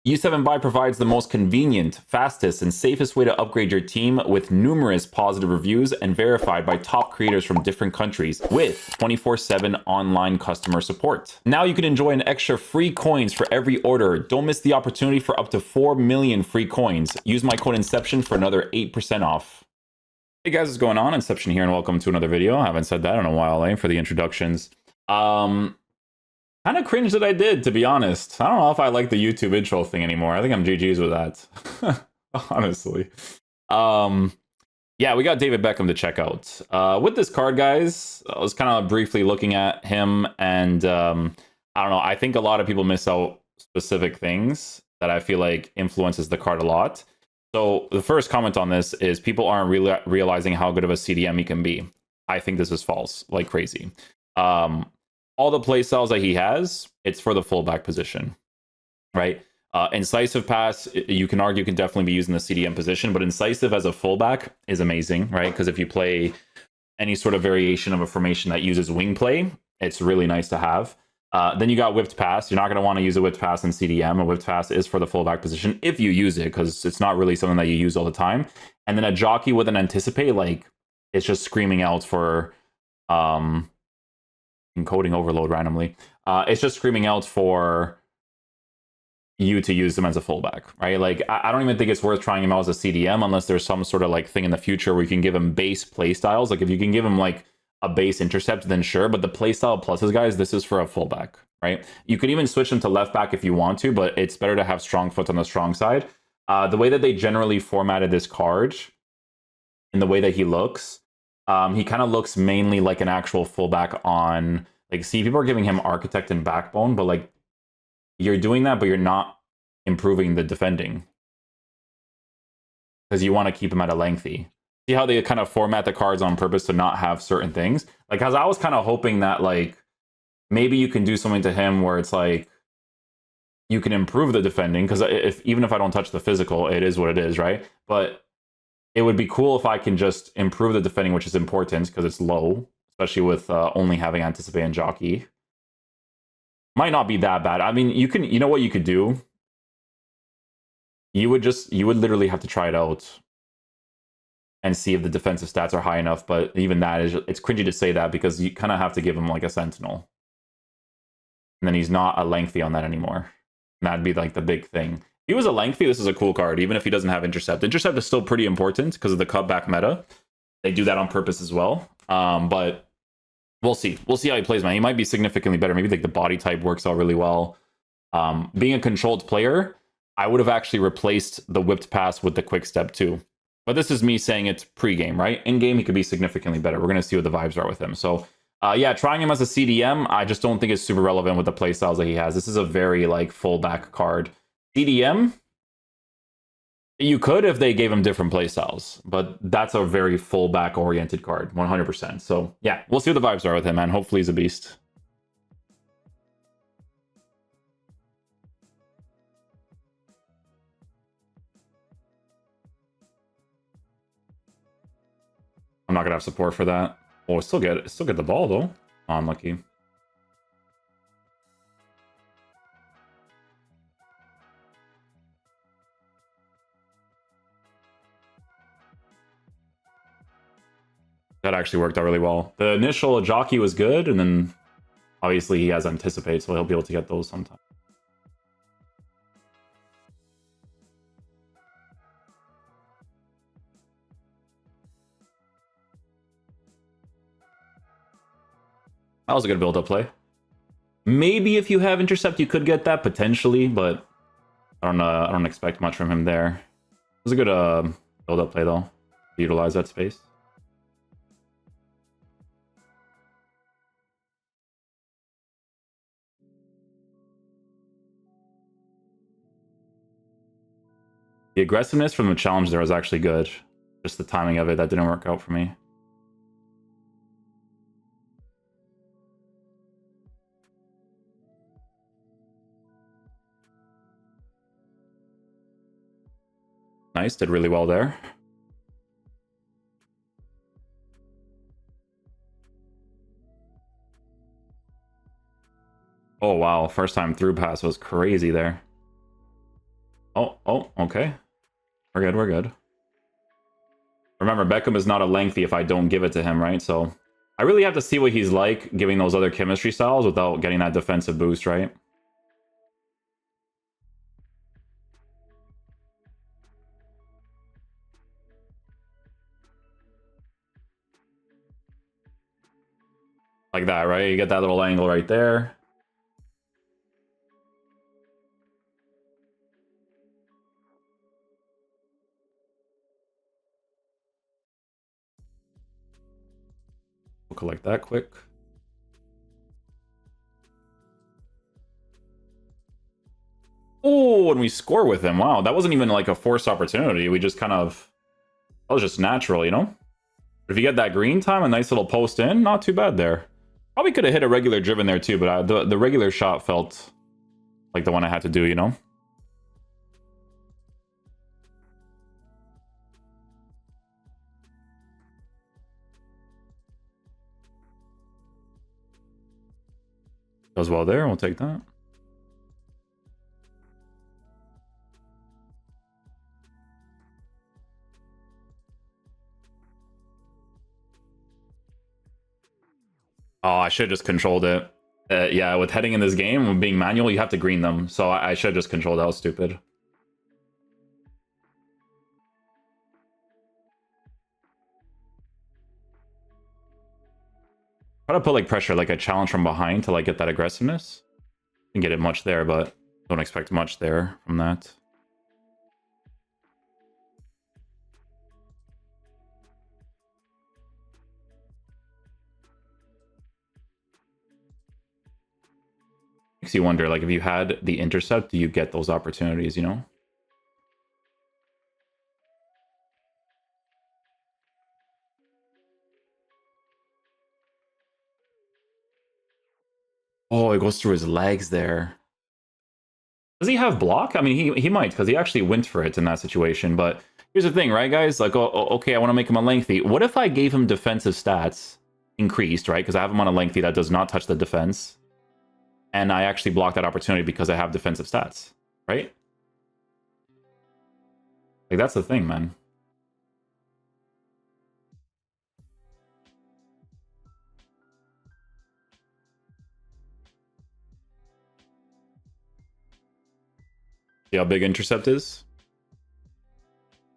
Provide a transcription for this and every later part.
U7Buy provides the most convenient, fastest, and safest way to upgrade your team with numerous positive reviews and verified by top creators from different countries with 24/7 online customer support. Now you can enjoy an extra free coins for every order. Don't miss the opportunity for up to 4 million free coins. Use my code Inception for another 8% off. Hey guys, what's going on? Inception here and welcome to another video. I haven't said that in a while, for the introductions. Kind of cringe that I did, to be honest. I don't know if I like the YouTube intro thing anymore. I think I'm GG's with that. Honestly. Yeah, we got David Beckham to check out. With this card, guys, I was kind of briefly looking at him, and I don't know, I think a lot of people miss out specific things that I feel like influences the card a lot. So the first comment on this is people aren't really realizing how good of a CDM he can be. I think this is false, like crazy. All the playstyles that he has, it's for the fullback position, right? Incisive pass, you can argue, can definitely be used in the CDM position, but incisive as a fullback is amazing, right? Because if you play any sort of variation of a formation that uses wing play, it's really nice to have. Then you got whipped pass. You're not going to want to use a whipped pass in CDM. A whipped pass is for the fullback position if you use it, because it's not really something that you use all the time. And then a jockey with an anticipate, like, it's just screaming out for encoding overload randomly. It's just screaming out for you to use them as a fullback, right? Like, I don't even think it's worth trying him out as a CDM unless there's some sort of like thing in the future where you can give him base play styles. Like if you can give him like a base intercept, then sure. But the play style pluses, guys, this is for a fullback, right? You could even switch him to left back if you want to, but it's better to have strong foot on the strong side. The way that they generally formatted this card in the way that he looks, he kind of looks mainly like an actual fullback on, like, see, people are giving him architect and backbone, but like you're doing that, but you're not improving the defending because you want to keep him at a lengthy. See how they kind of format the cards on purpose to not have certain things? Like, because I was kind of hoping that like maybe you can do something to him where it's like you can improve the defending, because even if I don't touch the physical, it is what it is, right? But it would be cool if I can just improve the defending, which is important because it's low, especially with only having anticipate and jockey. Might not be that bad. I mean, you know what you could do? You would literally have to try it out and see if the defensive stats are high enough. But even that it's cringy to say that because you kind of have to give him like a sentinel. And then he's not a lengthy on that anymore. And that'd be like the big thing. If he was a lengthy, this is a cool card, even if he doesn't have intercept. Intercept is still pretty important because of the cutback meta. They do that on purpose as well. But we'll see. We'll see how he plays, man. He might be significantly better. Maybe like the body type works out really well. Being a controlled player, I would have actually replaced the whipped pass with the quick step too. But this is me saying it's pre-game, right? In-game, he could be significantly better. We're going to see what the vibes are with him. So, yeah, trying him as a CDM, I just don't think it's super relevant with the playstyles that he has. This is a very, like, fullback card. CDM, you could if they gave him different playstyles, but that's a very fullback-oriented card, 100%. So, yeah, we'll see what the vibes are with him, man. Hopefully he's a beast. I'm not gonna have support for that. Oh, still get the ball though. Oh, unlucky. That actually worked out really well. The initial jockey was good, and then obviously he has anticipate, so he'll be able to get those sometime. That was a good build-up play. Maybe if you have intercept, you could get that potentially, but I don't expect much from him there. It was a good build-up play though, to utilize that space. The aggressiveness from the challenge there was actually good. Just the timing of it that didn't work out for me. Nice, did really well there. Oh wow, first time through pass was crazy there. Oh, okay. We're good, we're good. Remember, Beckham is not a lengthy if I don't give it to him, right? So I really have to see what he's like giving those other chemistry styles without getting that defensive boost, right? Like that, right? You get that little angle right there. We'll collect that quick. Oh, and we score with him. Wow, that wasn't even like a forced opportunity. We just kind of... That was just natural, you know? But if you get that green time, a nice little post in, not too bad there. Probably could have hit a regular driven there too, but the regular shot felt like the one I had to do, you know? Does well there, we'll take that. Oh, I should have just controlled it. Yeah, with heading in this game, with being manual, you have to green them. So I should have just controlled that. I was stupid. Try to put like pressure, like a challenge from behind to like get that aggressiveness. You can get it much there, but don't expect much there from that. Makes you wonder, like if you had the intercept, do you get those opportunities, you know? Oh, it goes through his legs there. Does he have block? I mean, he might, because he actually went for it in that situation. But here's the thing, right, guys? Like, okay, I want to make him a lengthy. What if I gave him defensive stats increased, right? Because I have him on a lengthy that does not touch the defense. And I actually block that opportunity because I have defensive stats, right? Like, that's the thing, man. See how big intercept is?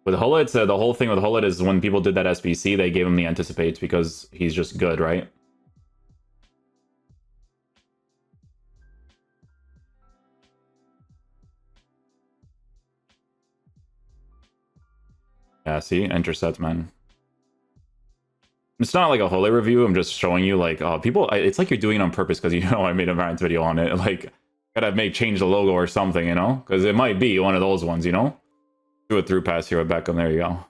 With Hullet, the whole thing with Hullet is when people did that SBC, they gave him the anticipates because he's just good, right? Yeah, see? Intercept, man. It's not like a Hullet review, I'm just showing you, like, people... It's like you're doing it on purpose because you know I made a variant video on it. Like, gotta change the logo or something, you know? Because it might be one of those ones, you know? Do a through pass here with Beckham, there you go.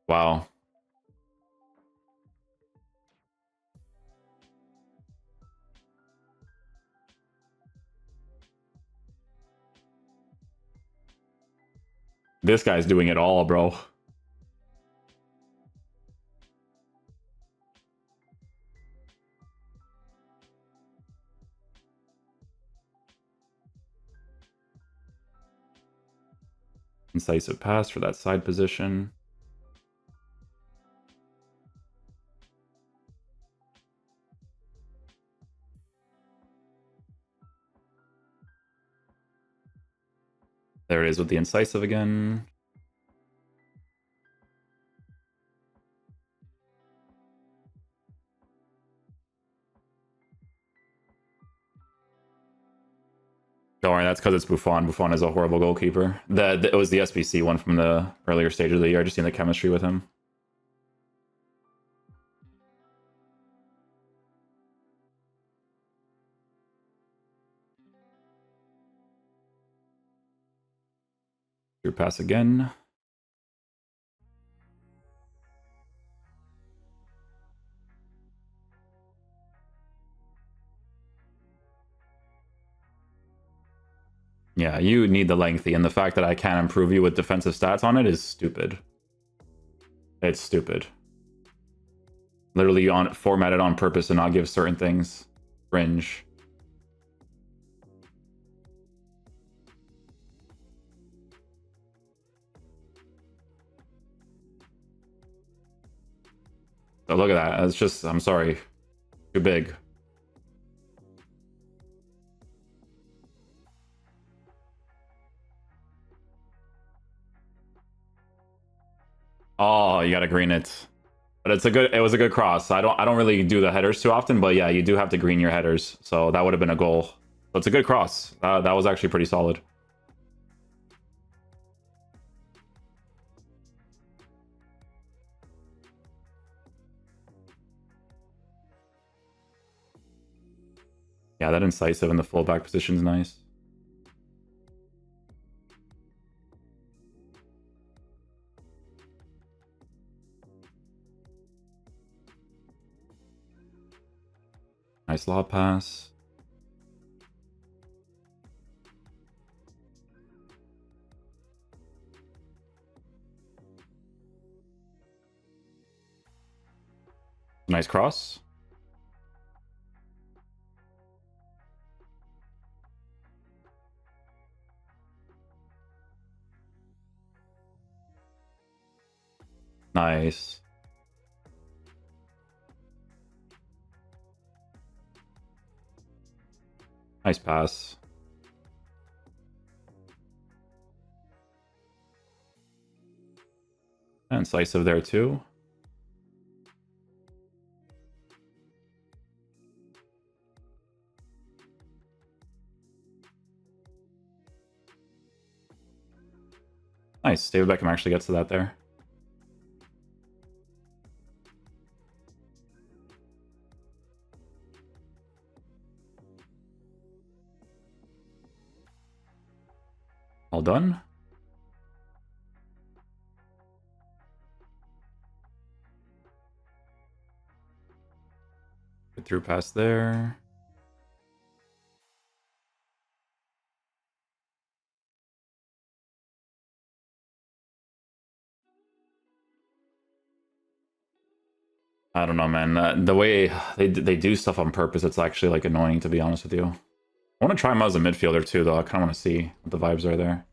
Wow. This guy's doing it all, bro. Incisive pass for that side position. There it is with the incisive again. Don't worry, that's because it's Buffon. Buffon is a horrible goalkeeper. It was the SBC one from the earlier stage of the year. I just seen the chemistry with him. Through pass again. Yeah, you need the lengthy, and the fact that I can't improve you with defensive stats on it is stupid. It's stupid. literally on formatted on purpose to not give certain things. Cringe. So look at that. It's just, I'm sorry, too big. Oh, you gotta green it. But it was a good cross. I don't really do the headers too often, but yeah, you do have to green your headers. So that would have been a goal. So it's a good cross. That was actually pretty solid. Yeah, that incisive in the fullback position is nice. Nice lob pass. Nice cross. Nice. Nice pass. And incisive there too. Nice. David Beckham actually gets to that there. All done. Good through pass there. I don't know, man. The way they do stuff on purpose, it's actually like annoying, to be honest with you. I want to try him as a midfielder too, though. I kind of want to see what the vibes are there.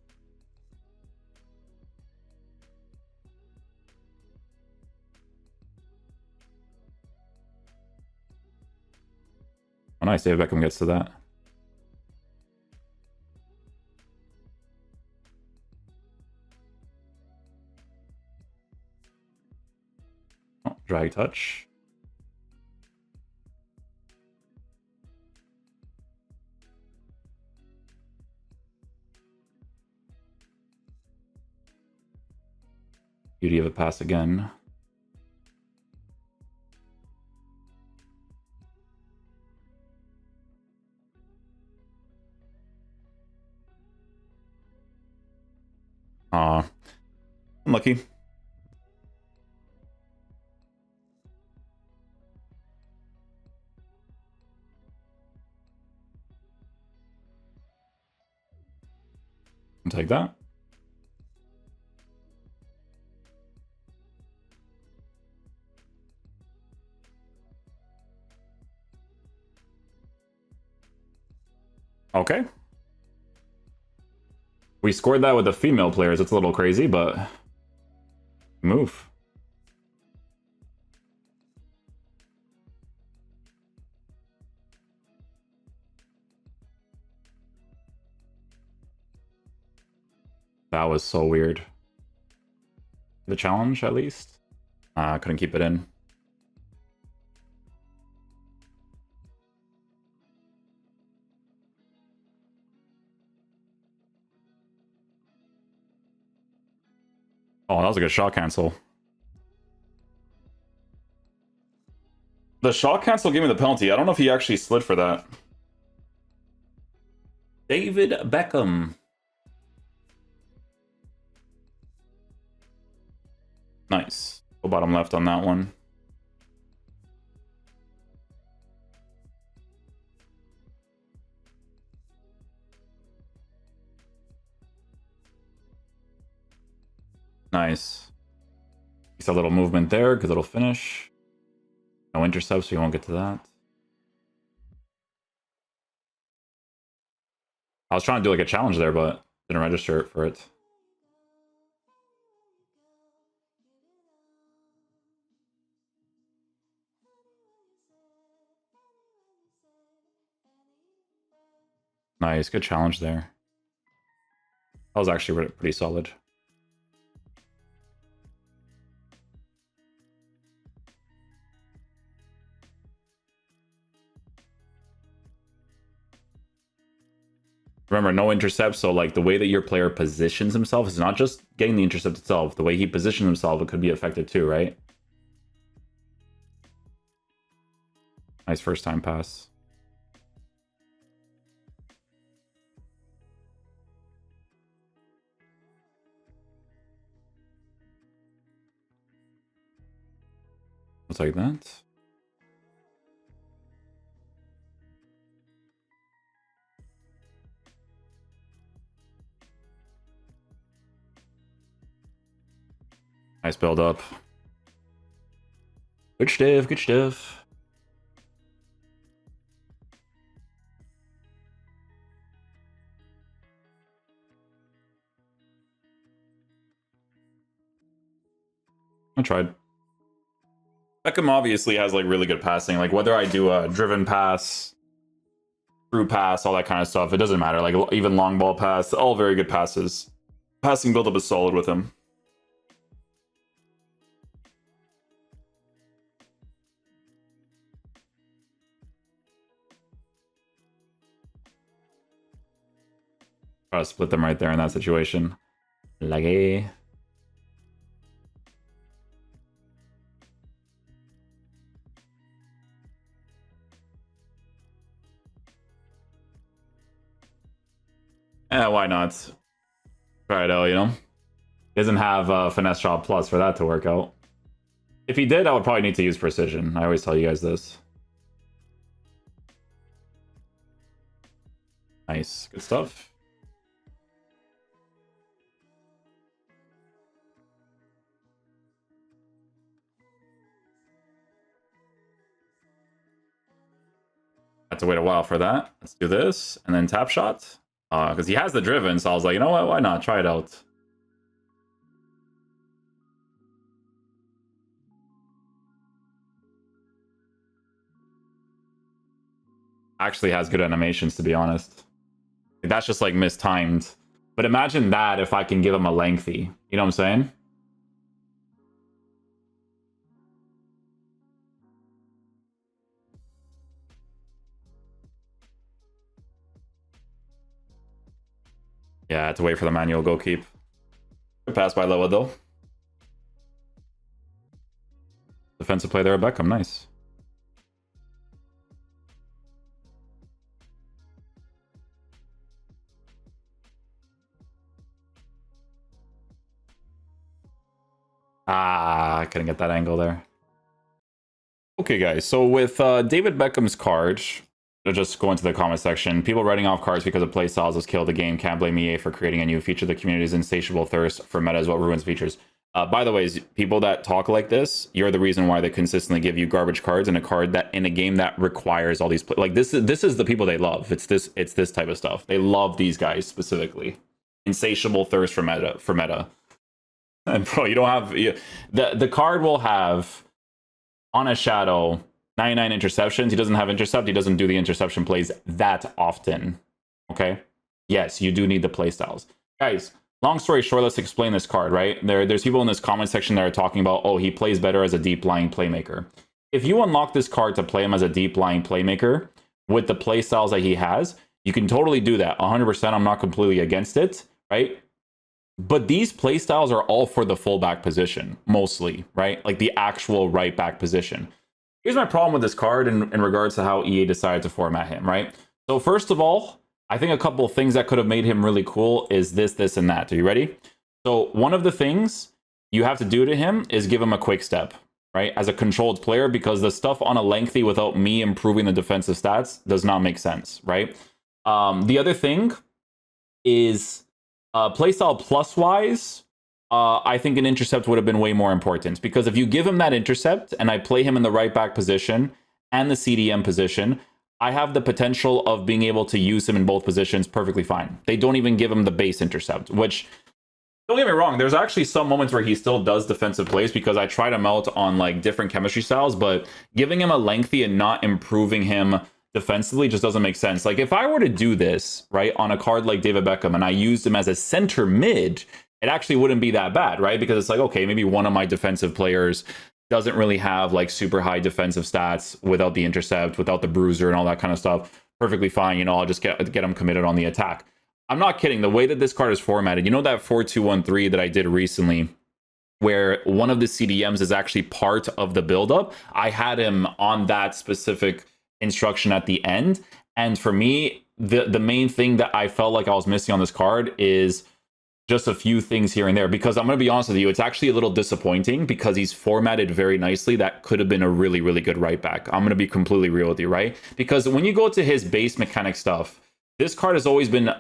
Oh, nice. David Beckham gets to that. Oh, drag touch. Beauty of a pass again. Aw. Unlucky. I'll take that. Okay. We scored that with the female players. It's a little crazy, but move. That was so weird. The challenge, at least. Couldn't keep it in. Oh, that was a good shot cancel. The shot cancel gave me the penalty. I don't know if he actually slid for that. David Beckham. Nice. Go bottom left on that one. Nice. He's a little movement there, good little finish. No intercept, so you won't get to that. I was trying to do like a challenge there, but didn't register for it. Nice, good challenge there. That was actually pretty solid. Remember, no intercept, so like the way that your player positions himself is not just getting the intercept itself. The way he positions himself, it could be affected too, right? Nice first time pass. Looks like that. Nice build up. Good stuff, good stuff. I tried. Beckham obviously has like really good passing. Like whether I do a driven pass, through pass, all that kind of stuff, it doesn't matter. Like even long ball pass, all very good passes. Passing build up is solid with him. Try to split them right there in that situation. Laggy. Yeah, why not? Try it out, you know? He doesn't have finesse shot plus for that to work out. If he did, I would probably need to use precision. I always tell you guys this. Nice. Good stuff. Had to wait a while for that. Let's do this. And then tap shot. Because he has the driven, so I was like, you know what? Why not? Try it out. Actually has good animations, to be honest. That's just like mistimed. But imagine that if I can give him a lengthy. You know what I'm saying? Yeah, I had to wait for the manual go keep. Good pass by Loa though. Defensive play there at Beckham, nice. Ah, I couldn't get that angle there. Okay, guys, so with David Beckham's card, I'll just go into the comment section. People writing off cards because of playstyles has killed the game. Can't blame EA for creating a new feature. The community's insatiable thirst for meta is what ruins features. By the way, people that talk like this, you're the reason why they consistently give you garbage cards in a card that in a game that requires all these like this is the people they love. It's this type of stuff. They love these guys specifically. Insatiable thirst for meta. And bro, you don't have the card will have on a shadow 99 interceptions. He doesn't have intercept. He doesn't do the interception plays that often. Okay. Yes, you do need the playstyles. Guys, long story short, let's explain this card, right? There's people in this comment section that are talking about, oh, he plays better as a deep lying playmaker. If you unlock this card to play him as a deep lying playmaker with the playstyles that he has, you can totally do that. 100%. I'm not completely against it, right? But these playstyles are all for the fullback position, mostly, right? Like the actual right back position. Here's my problem with this card in regards to how EA decided to format him, right? So first of all, I think a couple of things that could have made him really cool is this, and that. Are you ready? So one of the things you have to do to him is give him a quick step, right? As a controlled player, because the stuff on a lengthy without me improving the defensive stats does not make sense, right? The other thing is playstyle plus wise, I think an intercept would have been way more important, because if you give him that intercept and I play him in the right back position and the CDM position, I have the potential of being able to use him in both positions perfectly fine. They don't even give him the base intercept, which, don't get me wrong, there's actually some moments where he still does defensive plays because I try him out on like different chemistry styles, but giving him a lengthy and not improving him defensively just doesn't make sense. Like if I were to do this, right, on a card like David Beckham and I used him as a center mid, it actually wouldn't be that bad, right? Because it's like, okay, maybe one of my defensive players doesn't really have like super high defensive stats without the intercept, without the bruiser and all that kind of stuff. Perfectly fine, you know, I'll just get him committed on the attack. I'm not kidding. The way that this card is formatted, you know, that 4-2-1-3 that I did recently, where one of the CDMs is actually part of the buildup. I had him on that specific instruction at the end. And for me, the main thing that I felt like I was missing on this card is just a few things here and there, because I'm going to be honest with you, it's actually a little disappointing because he's formatted very nicely. That could have been a really, really good right back. I'm going to be completely real with you, right? Because when you go to his base mechanic stuff, this card has always been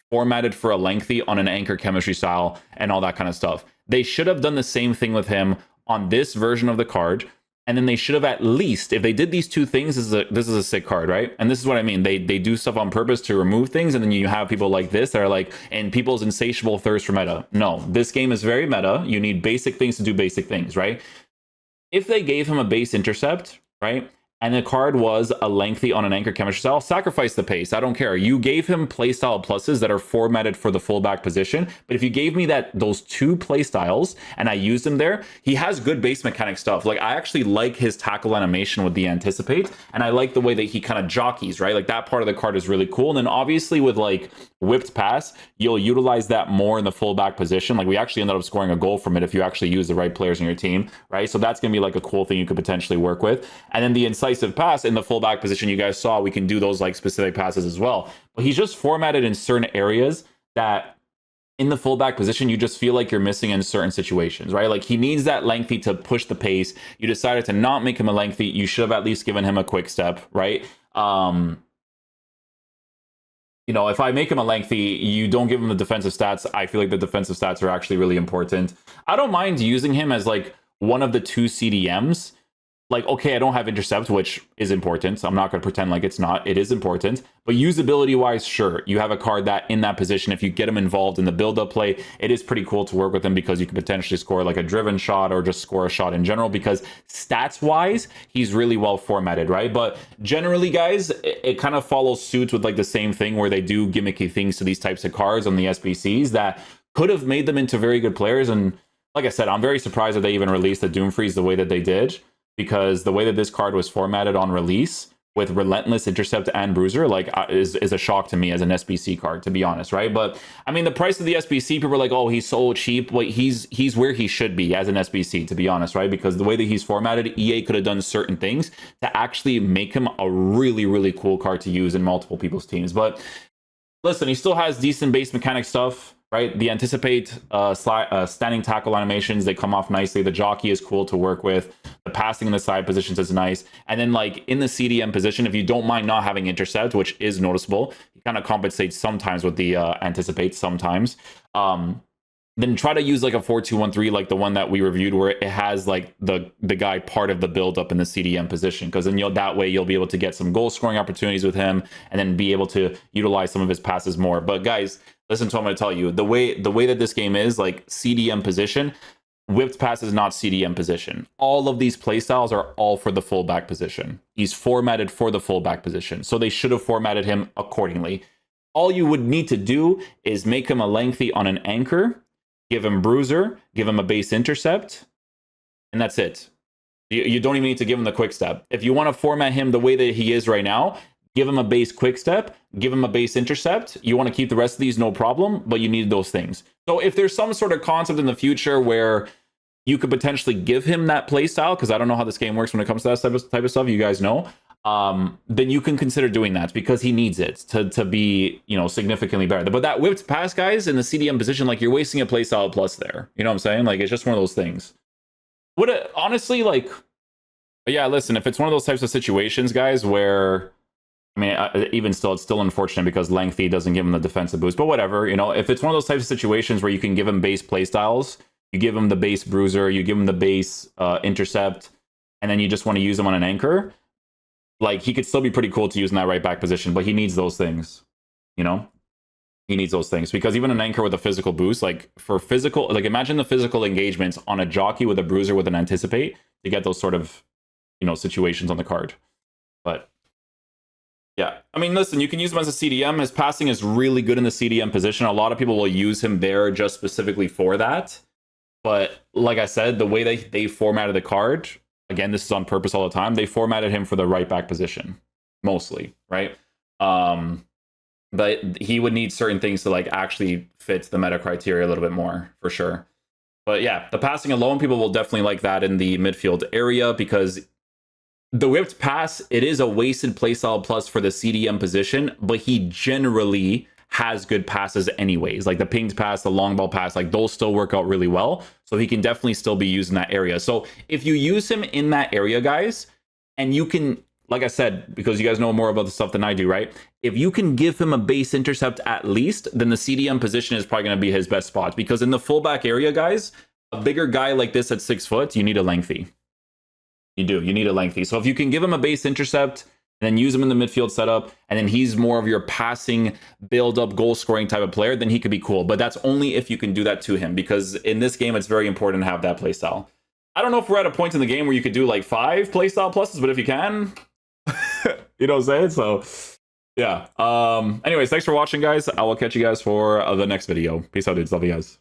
formatted for a lengthy on an anchor chemistry style and all that kind of stuff. They should have done the same thing with him on this version of the card. And then they should have at least, if they did these two things, this is a sick card, right? And this is what I mean. They do stuff on purpose to remove things, and then you have people like this that are like, and people's insatiable thirst for meta. No, this game is very meta. You need basic things to do basic things, right? If they gave him a base intercept, right, and the card was a lengthy on an anchor chemistry style, sacrifice the pace. I don't care. You gave him playstyle pluses that are formatted for the fullback position. But if you gave me those two playstyles and I used him there, he has good base mechanic stuff. Like I actually like his tackle animation with the anticipate, and I like the way that he kind of jockeys, right? Like that part of the card is really cool. And then obviously with like whipped pass, you'll utilize that more in the fullback position. Like we actually ended up scoring a goal from it if you actually use the right players in your team, right? So that's gonna be like a cool thing you could potentially work with. And then the incisive pass in the fullback position, you guys saw we can do those like specific passes as well. But he's just formatted in certain areas that in the fullback position you just feel like you're missing in certain situations, right? Like he needs that lengthy to push the pace. You decided to not make him a lengthy. You should have at least given him a quick step, right? You know, if I make him a lengthy, you don't give him the defensive stats. I feel like the defensive stats are actually really important. I don't mind using him as like one of the two CDMs. Like, okay, I don't have intercept, which is important. I'm not going to pretend like it's not. It is important. But usability-wise, sure. You have a card that in that position, if you get him involved in the build-up play, it is pretty cool to work with him because you can potentially score like a driven shot or just score a shot in general because stats-wise, he's really well formatted, right? But generally, guys, it kind of follows suit with like the same thing where they do gimmicky things to these types of cards on the SBCs that could have made them into very good players. And like I said, I'm very surprised that they even released the Doomfreeze the way that they did, because the way that this card was formatted on release with Relentless, Intercept, and Bruiser, like, is a shock to me as an SBC card, to be honest, right? But, I mean, the price of the SBC, people are like, oh, he's so cheap. Well, he's where he should be as an SBC, to be honest, right? Because the way that he's formatted, EA could have done certain things to actually make him a really, really cool card to use in multiple people's teams. But, listen, he still has decent base mechanic stuff, right? The anticipate standing tackle animations, they come off nicely. The jockey is cool to work with. The passing in the side positions is nice. And then like in the CDM position, if you don't mind not having intercept, which is noticeable, he kind of compensates sometimes with the anticipate sometimes. Then try to use like a 4-2-1-3, like the one that we reviewed, where it has like the guy part of the build up in the CDM position, because then that way you'll be able to get some goal scoring opportunities with him and then be able to utilize some of his passes more. But guys, listen to what I'm going to tell you. The way that this game is, like CDM position, whipped pass is not CDM position. All of these playstyles are all for the fullback position. He's formatted for the fullback position, so they should have formatted him accordingly. All you would need to do is make him a lengthy on an anchor, give him bruiser, give him a base intercept, and that's it. You don't even need to give him the quick step. If you want to format him the way that he is right now, give him a base quick step, give him a base intercept. You want to keep the rest of these, no problem, but you need those things. So if there's some sort of concept in the future where you could potentially give him that play style, because I don't know how this game works when it comes to that type of stuff, you guys know, then you can consider doing that because he needs it to be, you know, significantly better. But that whipped pass, guys, in the CDM position, like, you're wasting a play style plus there. You know what I'm saying? Like, it's just one of those things. Would it, honestly, like, yeah, listen, if it's one of those types of situations, guys, where, I mean, even still, it's still unfortunate because lengthy doesn't give him the defensive boost, but whatever, you know, if it's one of those types of situations where you can give him base playstyles you give him the base bruiser, you give him the base intercept, and then you just want to use him on an anchor, like he could still be pretty cool to use in that right back position, but he needs those things, you know? He needs those things because even an anchor with a physical boost, like for physical, like imagine the physical engagements on a jockey with a bruiser with an anticipate to get those sort of, you know, situations on the card. But yeah, I mean, listen, you can use him as a CDM. His passing is really good in the CDM position. A lot of people will use him there just specifically for that. But like I said, the way they formatted the card, again, this is on purpose all the time. They formatted him for the right back position, mostly, right? But he would need certain things to like actually fit the meta criteria a little bit more, for sure. But yeah, the passing alone, people will definitely like that in the midfield area because the whipped pass, it is a wasted playstyle plus for the CDM position, but he generally has good passes anyways. Like the pinged pass, the long ball pass, like those still work out really well. So he can definitely still be used in that area. So if you use him in that area, guys, and you can, like I said, because you guys know more about the stuff than I do, right? If you can give him a base intercept at least, then the CDM position is probably going to be his best spot. Because in the fullback area, guys, a bigger guy like this at 6 foot, you need a lengthy. You do. You need a lengthy. So if you can give him a base intercept and then use him in the midfield setup, and then he's more of your passing, build-up, goal-scoring type of player, then he could be cool. But that's only if you can do that to him, because in this game, it's very important to have that playstyle. I don't know if we're at a point in the game where you could do like 5 playstyle pluses, but if you can, you know what I'm saying? So yeah. Anyways, thanks for watching, guys. I will catch you guys for the next video. Peace out, dudes. Love you guys.